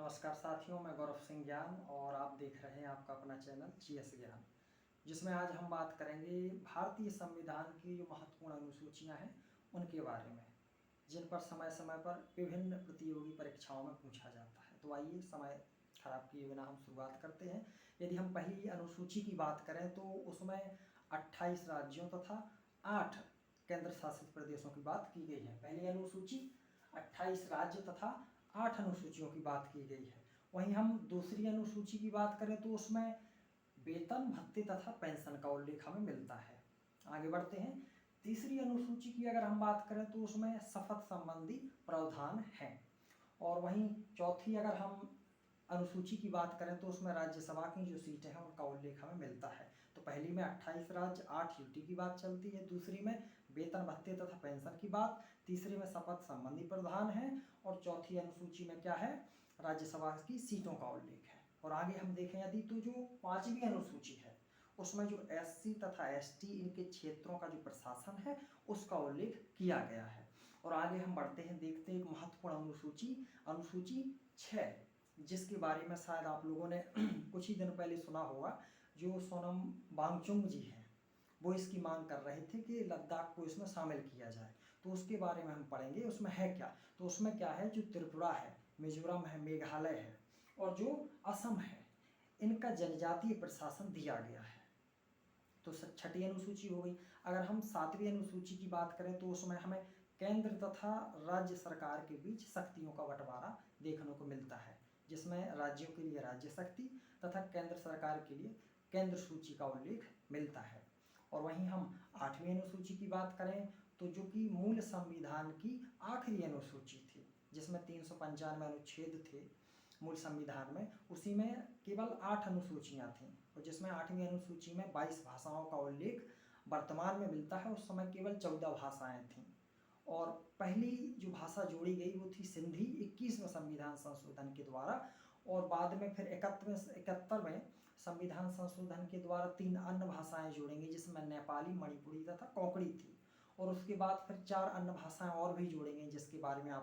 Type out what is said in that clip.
नमस्कार साथियों, मैं गौरव सिंह ज्ञान और आप देख रहे हैं आपका अपना चैनल जीएस ज्ञान, जिसमें आज हम बात करेंगे भारतीय संविधान की जो महत्वपूर्ण अनुसूचियां हैं उनके बारे में, जिन पर समय समय पर विभिन्न प्रतियोगी परीक्षाओं में पूछा जाता है। तो आइए समय खराब किए बिना हम शुरुआत करते हैं। यदि हम पहली अनुसूची की बात करें तो उसमें 28 राज्यों तथा 8 केंद्र शासित प्रदेशों की बात की गई है। पहली अनुसूची 28 राज्य तथा 8 अनुसूचियों की बात की गई है। वहीं हम दूसरी अनुसूची की बात करें तो उसमें वेतन भत्ते तथा पेंशन का उल्लेख हमें मिलता है। आगे बढ़ते हैं। तीसरी अनुसूची की अगर हम बात करें तो उसमें शपथ संबंधी प्रावधान हैं। और वहीं चौथी अगर हम अनुसूची की बात करें तो उसमें राज्यसभा की जो सीटें हैं उनका उल्लेख हमें मिलता है। तो पहली में 28 राज्य 8 यूटी की बात चलती है, दूसरी में वेतन भत्ते तथा पेंशन की बात, तीसरी में शपथ संबंधी प्रावधान है और चौथी अनुसूची में क्या है, राज्यसभा की सीटों का उल्लेख है। और आगे हम देखें यदि तो जो पांचवी अनुसूची है उसमें जो एससी तथा एसटी इनके क्षेत्रों का जो प्रशासन है उसका उल्लेख किया गया है। और आगे हम बढ़ते हैं, देखते हैं एक महत्वपूर्ण अनुसूची 6, जिसके बारे में शायद आप लोगों ने कुछ ही दिन पहले सुना होगा। जो सोनम वांगचुक जी हैं वो इसकी मांग कर रहे थे कि लद्दाख को इसमें शामिल किया जाए, तो उसके बारे में हम पढ़ेंगे। उसमें है क्या, तो उसमें क्या है, जो त्रिपुरा है, मिजोरम है, मेघालय है और जो असम है, इनका जनजातीय प्रशासन दिया गया है। तो छठी अनुसूची हो गई। अगर हम सातवीं अनुसूची की बात करें तो उसमें हमें केंद्र तथा राज्य सरकार के बीच शक्तियों का बंटवारा देखने को मिलता है, जिसमें राज्यों के लिए राज्य शक्ति तथा केंद्र सरकार के लिए केंद्र सूची का उल्लेख मिलता है। और वहीं हम आठवीं अनुसूची की बात करें तो जो कि मूल संविधान की आखिरी अनुसूची थी, जिसमें 395 अनुच्छेद थे मूल संविधान में, उसी में केवल 8 अनुसूचियां थीं और जिसमें 8वीं अनुसूची में 22 भाषाओं का उल्लेख वर्तमान में मिलता है। उस समय केवल 14 भाषाएं थीं और पहली जो भाषा जोड़ी गई वो थी सिंधी 21वें संविधान संशोधन के द्वारा। और बाद में फिर 71वें संविधान संशोधन के द्वारा 3 अन्य भाषाएं जोड़ेंगी, जिसमें नेपाली, मणिपुरी तथा कोंकणी थी। और उसके बाद फिर 4 अन्य भाषाएं और भी जोड़ेंगे, जिसके बारे में आप